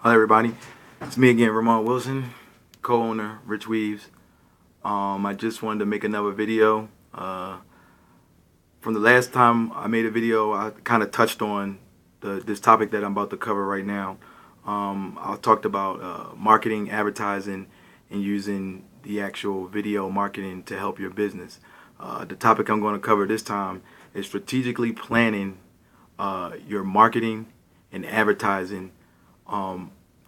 Hello, everybody. It's me again, Ramon Wilson, co-owner, Rich Weaves. I just wanted to make another video. From the last time I made a video, I kind of touched on this topic that I'm about to cover right now. I talked about marketing, advertising, and using the actual video marketing to help your business. The topic I'm going to cover this time is strategically planning your marketing and advertising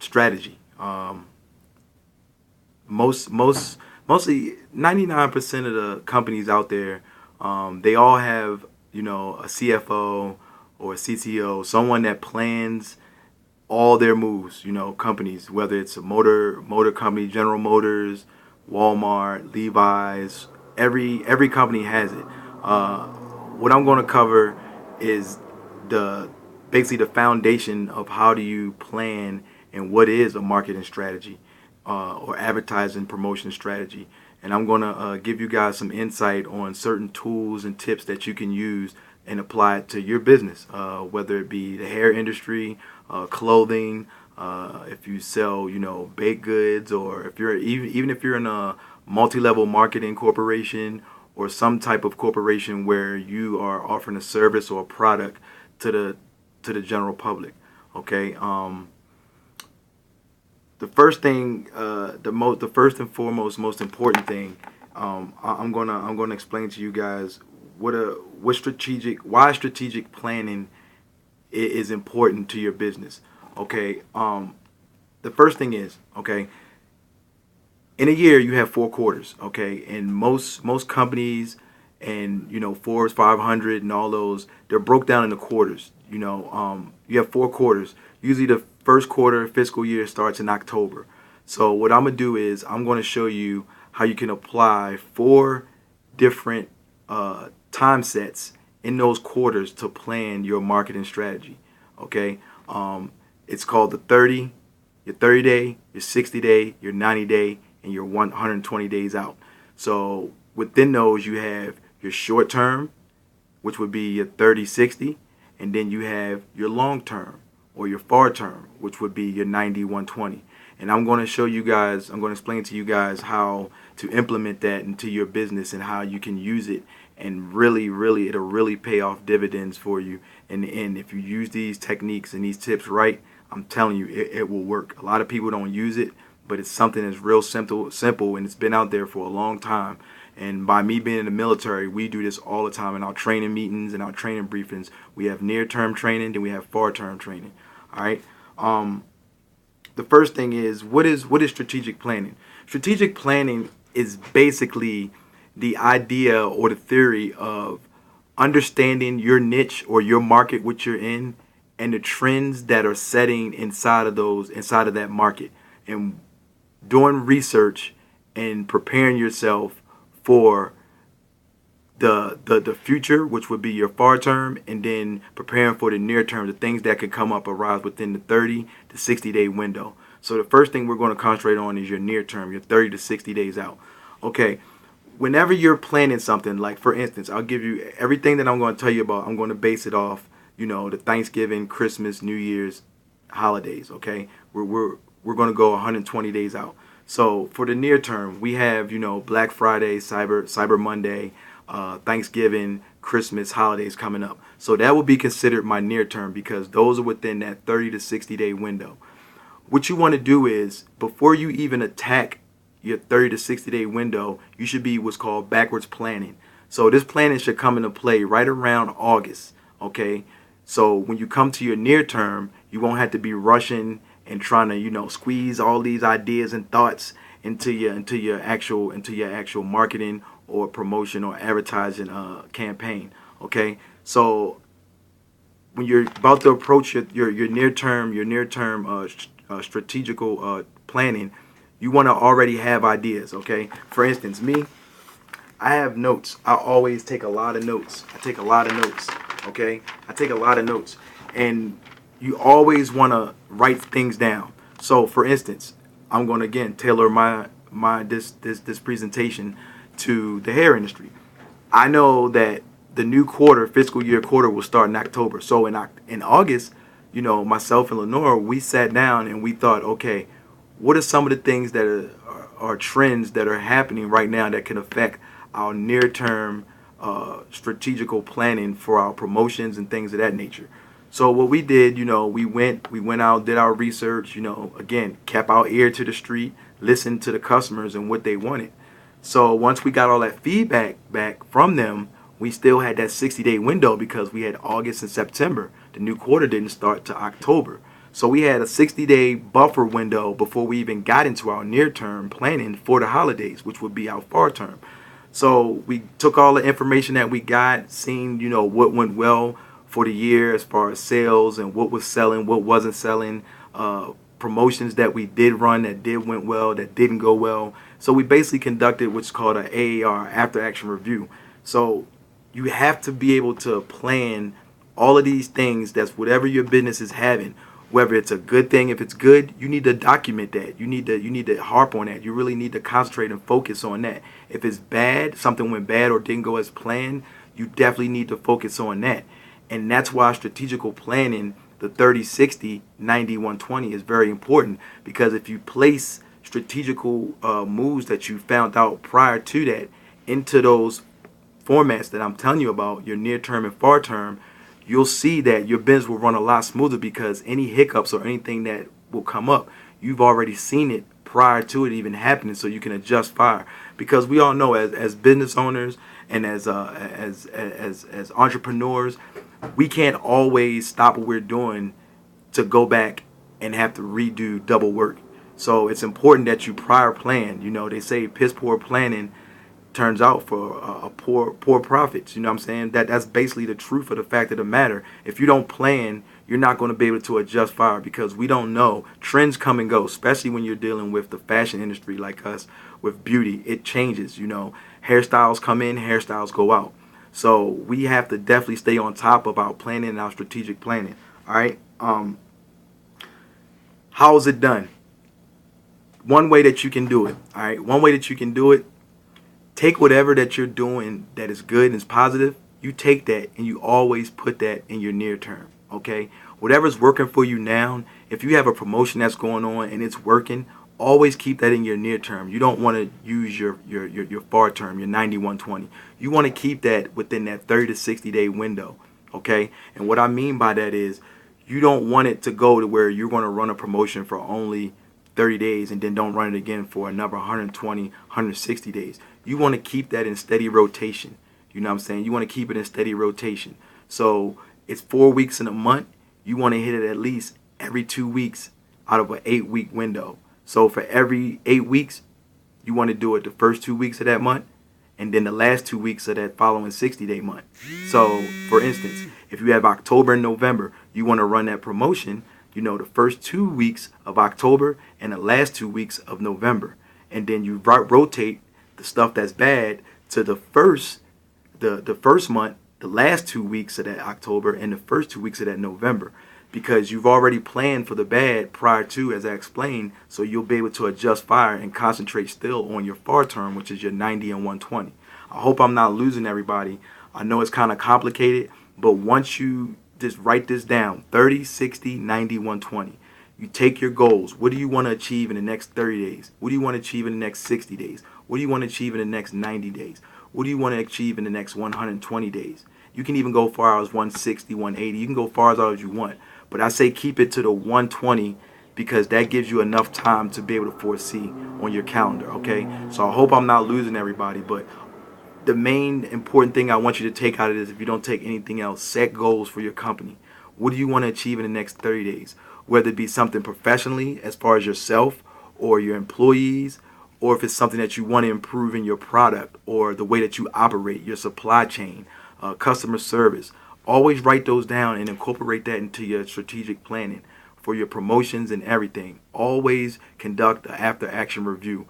strategy. Mostly 99% of the companies out there, they all have a CFO or a CTO, someone that plans all their moves. Companies, whether it's a motor company, General Motors, Walmart, Levi's, every company has it. What I'm going to cover is the basically the foundation of how do you plan and what is a marketing strategy or advertising promotion strategy. And I'm going to give you guys some insight on certain tools and tips that you can use and apply it to your business, whether it be the hair industry, clothing, if you sell, baked goods, or if you're even if you're in a multi-level marketing corporation or some type of corporation where you are offering a service or a product to the general public. Okay. The first thing, the first and foremost, most important thing, I'm gonna explain to you guys why strategic planning is important to your business. Okay. The first thing is, okay, in a year you have 4 quarters. Okay, and most companies and Forbes 500 and all those, they're broke down into quarters. You have 4 quarters. Usually the first quarter fiscal year starts in October. So what I'm gonna do is I'm gonna show you how you can apply 4 different time sets in those quarters to plan your marketing strategy. Okay, it's called your 30 day, your 60 day, your 90 day, and your 120 days out. So within those you have your short term, which would be your 30-60, and then you have your long term or your far term, which would be your 90-120. And I'm going to explain to you guys how to implement that into your business and how you can use it, and it'll really pay off dividends for you. And if you use these techniques and these tips right, I'm telling you, it will work. A lot of people don't use it, but it's something that's real simple, and it's been out there for a long time. And by me being in the military, we do this all the time in our training meetings and our training briefings. We have near-term training, then we have far-term training. All right. The first thing is what is strategic planning? Strategic planning is basically the idea or the theory of understanding your niche or your market, which you're in, and the trends that are setting inside of that market, and doing research and preparing yourself for the future, which would be your far term, and then preparing for the near term, the things that could come up arise within the 30 to 60 day window. So the first thing we're going to concentrate on is your near term, your 30 to 60 days out. Okay, whenever you're planning something, like for instance, I'll give you everything that I'm going to tell you about. I'm going to base it off, the Thanksgiving, Christmas, New Year's holidays. Okay, we're going to go 120 days out. So for the near term, we have Black Friday, Cyber Monday, Thanksgiving, Christmas, holidays coming up. So that would be considered my near term because those are within that 30 to 60 day window. What you want to do is, before you even attack your 30 to 60 day window, you should be what's called backwards planning. So this planning should come into play right around August. Okay, so when you come to your near term, you won't have to be rushing and trying to squeeze all these ideas and thoughts into your actual marketing or promotion or advertising campaign. Okay, so when you're about to approach your near term strategical planning, you want to already have ideas. Okay, for instance, me, I have notes. I always take a lot of notes. Okay, I take a lot of notes, and you always want to write things down. So for instance, I'm going to again tailor this presentation to the hair industry. I know that the new fiscal year quarter will start in October. So in August, myself and Lenore, we sat down and we thought, okay, what are some of the things that are trends that are happening right now that can affect our near-term strategical planning for our promotions and things of that nature. So what we did, we went out, did our research, again, kept our ear to the street, listened to the customers and what they wanted. So once we got all that feedback back from them, we still had that 60-day window because we had August and September. The new quarter didn't start to October. So we had a 60-day buffer window before we even got into our near-term planning for the holidays, which would be our far term. So we took all the information that we got, seen, what went well for the year as far as sales and what was selling, what wasn't selling, promotions that we did run that did went well, that didn't go well. So we basically conducted what's called an AAR, after action review. So you have to be able to plan all of these things. That's whatever your business is having, whether it's a good thing. If it's good, you need to document that. You need to harp on that. You really need to concentrate and focus on that. If it's bad, something went bad or didn't go as planned, you definitely need to focus on that. And that's why strategical planning, the 30-60, 90-120 is very important, because if you place strategical moves that you found out prior to that into those formats that I'm telling you about, your near term and far term, you'll see that your business will run a lot smoother, because any hiccups or anything that will come up, you've already seen it prior to it even happening, so you can adjust fire. Because we all know, as business owners and as entrepreneurs, we can't always stop what we're doing to go back and have to redo double work. So it's important that you prior plan. They say piss poor planning turns out for a poor profits. You know what I'm saying? That's basically the truth of the fact of the matter. If you don't plan, you're not going to be able to adjust fire, because we don't know. Trends come and go, especially when you're dealing with the fashion industry like us, with beauty. It changes. Hairstyles come in, hairstyles go out. So we have to definitely stay on top of our planning and our strategic planning. All right. How is it done? One way that you can do it. All right. One way that you can do it. Take whatever that you're doing that is good and is positive. You take that and you always put that in your near term. Okay. Whatever's working for you now. If you have a promotion that's going on and it's working, always keep that in your near term. You don't want to use your far term, your 90-120. You want to keep that within that 30 to 60 day window. Okay. And what I mean by that is, you don't want it to go to where you're going to run a promotion for only 30 days and then don't run it again for another 120, 160 days. You want to keep that in steady rotation. You know what I'm saying? You want to keep it in steady rotation. So it's 4 weeks in a month. You want to hit it at least every 2 weeks out of an 8-week window. So for every 8 weeks, you want to do it the first 2 weeks of that month, and then the last 2 weeks of that following 60-day month. So for instance, if you have October and November, you want to run that promotion, the first 2 weeks of October and the last 2 weeks of November. And then you rotate the stuff that's bad to the first month, the last 2 weeks of that October and the first 2 weeks of that November, because you've already planned for the bad prior to, as I explained, so you'll be able to adjust fire and concentrate still on your far term, which is your 90 and 120. I hope I'm not losing everybody. I know it's kind of complicated, but once you just write this down, 30, 60, 90, 120. You take your goals. What do you want to achieve in the next 30 days? What do you want to achieve in the next 60 days? What do you want to achieve in the next 90 days? What do you want to achieve in the next 120 days? You can even go far as 160, 180. You can go far as you want. But I say keep it to the 120, because that gives you enough time to be able to foresee on your calendar, okay? So I hope I'm not losing everybody, but the main important thing I want you to take out of this, if you don't take anything else, set goals for your company. What do you want to achieve in the next 30 days? Whether it be something professionally as far as yourself or your employees, or if it's something that you want to improve in your product or the way that you operate, your supply chain, customer service. Always write those down and incorporate that into your strategic planning for your promotions and everything. Always conduct an after action review.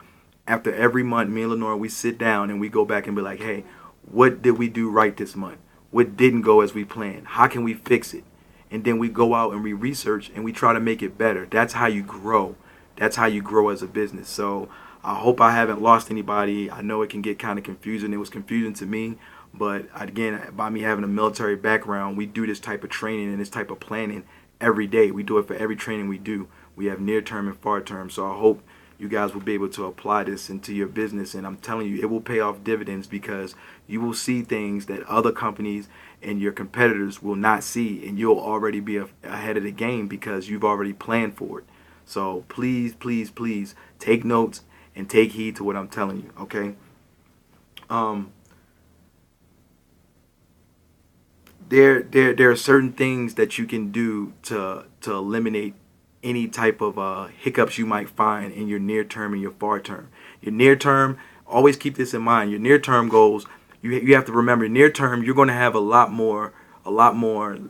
After every month, me and Lenore, we sit down and we go back and be like, hey, what did we do right this month? What didn't go as we planned? How can we fix it? And then we go out and we research and we try to make it better. That's how you grow. That's how you grow as a business. So I hope I haven't lost anybody. I know it can get kind of confusing. It was confusing to me. But again, by me having a military background, we do this type of training and this type of planning every day. We do it for every training we do. We have near term and far term. So I hope you guys will be able to apply this into your business. And I'm telling you, it will pay off dividends because you will see things that other companies and your competitors will not see. And you'll already be ahead of the game because you've already planned for it. So please, please, please take notes and take heed to what I'm telling you. Okay. Um, there are certain things that you can do to eliminate any type of hiccups you might find in your near term and your far term. Your near term, always keep this in mind. Your near term goals, you have to remember near term you're going to have a lot more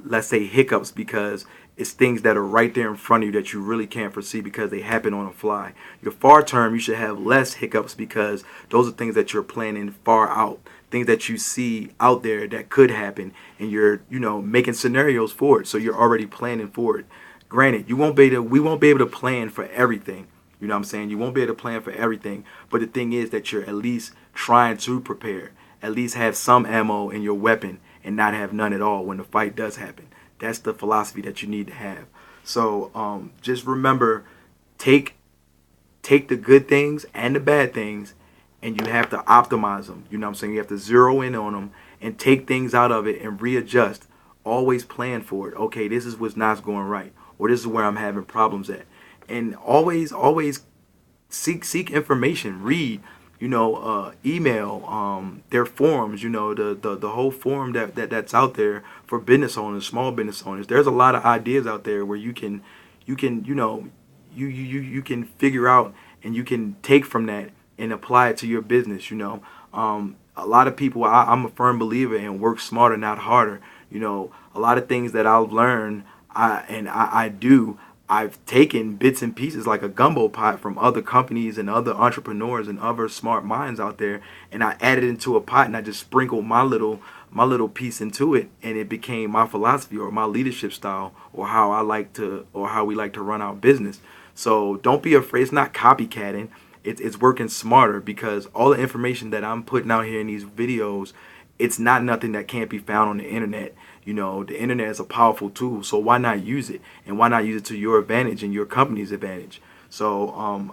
let's say hiccups because it's things that are right there in front of you that you really can't foresee because they happen on a fly. Your far term, you should have less hiccups because those are things that you're planning far out, things that you see out there that could happen, and you're making scenarios for it. So you're already planning for it. Granted, we won't be able to plan for everything. You know what I'm saying? You won't be able to plan for everything. But the thing is that you're at least trying to prepare. At least have some ammo in your weapon and not have none at all when the fight does happen. That's the philosophy that you need to have. So just remember, take the good things and the bad things, and you have to optimize them. You know what I'm saying? You have to zero in on them and take things out of it and readjust. Always plan for it. Okay, this is what's not going right, or this is where I'm having problems at, and always seek information. Read, email, their forums. The whole forum that's out there for business owners, small business owners. There's a lot of ideas out there where you can figure out and you can take from that and apply it to your business. A lot of people, I'm a firm believer in work smarter, not harder. A lot of things that I've learned, I do. I've taken bits and pieces like a gumbo pot from other companies and other entrepreneurs and other smart minds out there, and I added it into a pot and I just sprinkled my little piece into it, and it became my philosophy or my leadership style or how we like to run our business. So don't be afraid. It's not copycatting. It's working smarter because all the information that I'm putting out here in these videos, it's not nothing that can't be found on the internet. The internet is a powerful tool, so why not use it? And why not use it to your advantage and your company's advantage? So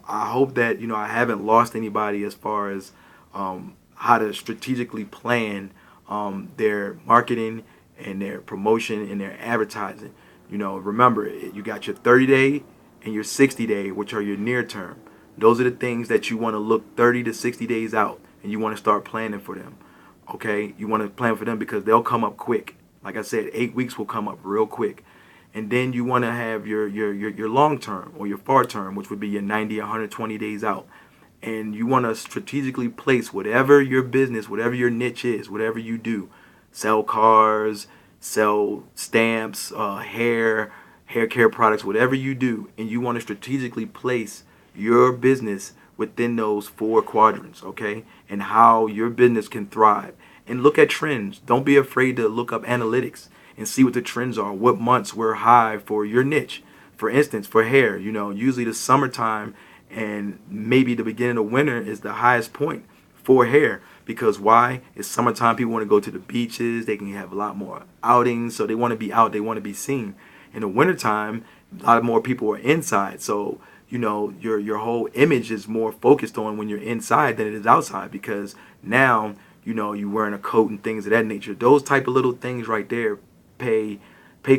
I hope that I haven't lost anybody as far as how to strategically plan their marketing and their promotion and their advertising. Remember, you got your 30-day and your 60-day, which are your near term. Those are the things that you want to look 30 to 60 days out, and you want to start planning for them. Okay, you want to plan for them because they'll come up quick. Like I said, 8 weeks will come up real quick. And then you want to have your long term or your far term, which would be your 90, 120 days out. And you want to strategically place whatever your business, whatever your niche is, whatever you do, sell cars, sell stamps, hair care products, whatever you do, and you want to strategically place your business within those four quadrants, okay? And how your business can thrive. And look at trends. Don't be afraid to look up analytics and see what the trends are, what months were high for your niche. For instance, for hair, usually the summertime and maybe the beginning of winter is the highest point for hair. Because why? It's summertime. People want to go to the beaches. They can have a lot more outings. So they want to be out. They want to be seen. In the wintertime, a lot more people are inside. So, your whole image is more focused on when you're inside than it is outside. Because now, you're wearing a coat and things of that nature. Those type of little things right there pay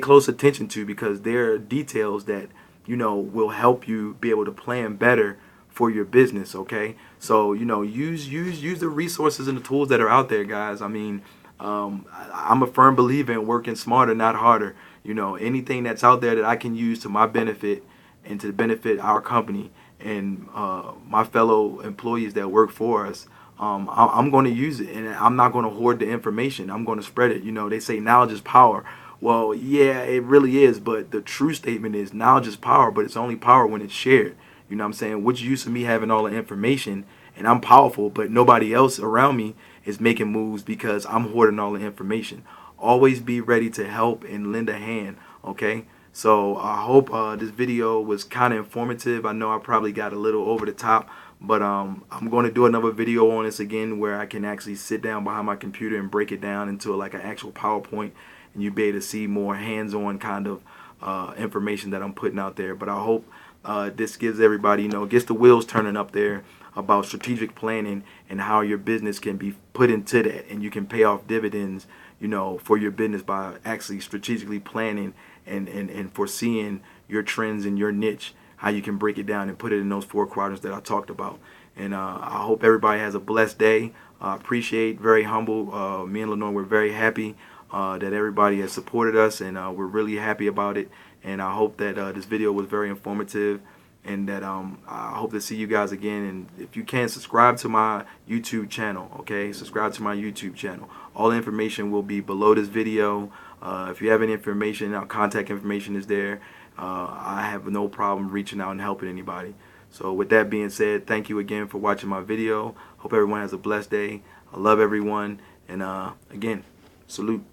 close attention to because they're details that, will help you be able to plan better for your business, okay? So, use the resources and the tools that are out there, guys. I mean, I'm a firm believer in working smarter, not harder. Anything that's out there that I can use to my benefit and to benefit our company and my fellow employees that work for us, I'm going to use it, and I'm not going to hoard the information. I'm going to spread it. They say knowledge is power. Well, yeah, it really is, but the true statement is knowledge is power, but it's only power when it's shared. You know what I'm saying? What's use of me having all the information and I'm powerful, but nobody else around me is making moves because I'm hoarding all the information. Always be ready to help and lend a hand, okay? So I hope this video was kind of informative. I know I probably got a little over the top, but I'm going to do another video on this again where I can actually sit down behind my computer and break it down into like an actual PowerPoint, and you'll be able to see more hands-on kind of information that I'm putting out there. But I hope this gives everybody, gets the wheels turning up there about strategic planning and how your business can be put into that, and you can pay off dividends, for your business by actually strategically planning and foreseeing your trends and your niche, how you can break it down and put it in those 4 quadrants that I talked about. And I hope everybody has a blessed day. I appreciate, very humble. Me and Lenore, we're very happy that everybody has supported us, and we're really happy about it. And I hope that this video was very informative, and that I hope to see you guys again. And if you can, subscribe to my YouTube channel, okay? Subscribe to my YouTube channel. All the information will be below this video. If you have any information, our contact information is there. I have no problem reaching out and helping anybody. So with that being said, thank you again for watching my video. Hope everyone has a blessed day. I love everyone. And again, salute.